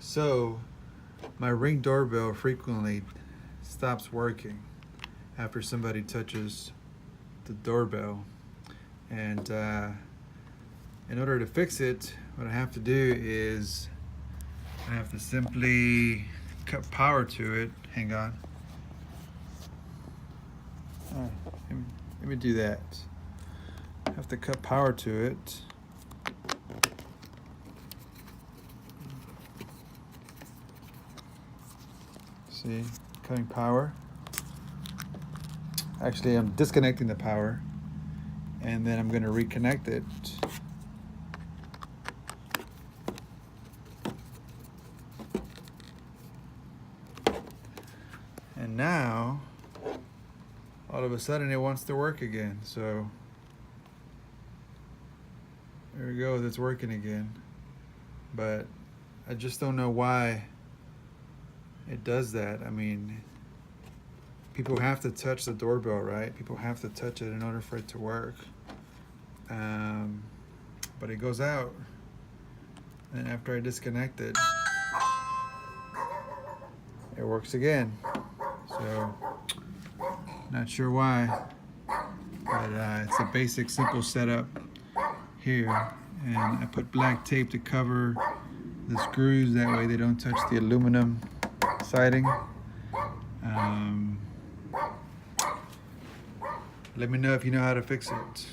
So, my Ring doorbell frequently stops working after somebody touches the doorbell. And in order to fix it, what I have to do is I have to simply cut power to it. Hang on. All right, let me do that. I have to cut power to it. See, cutting power. Actually, I'm disconnecting the power, and then I'm going to reconnect it. And now, all of a sudden, it wants to work again. So, there we go, it's working again. But I just don't know why it does that. I mean, people have to touch the doorbell, right? People have to touch it in order for it to work. But it goes out, and after I disconnect it, it works again. So, not sure why, but it's a basic, simple setup here. And I put black tape to cover the screws, that way they don't touch the aluminum siding. Let me know if you know how to fix it.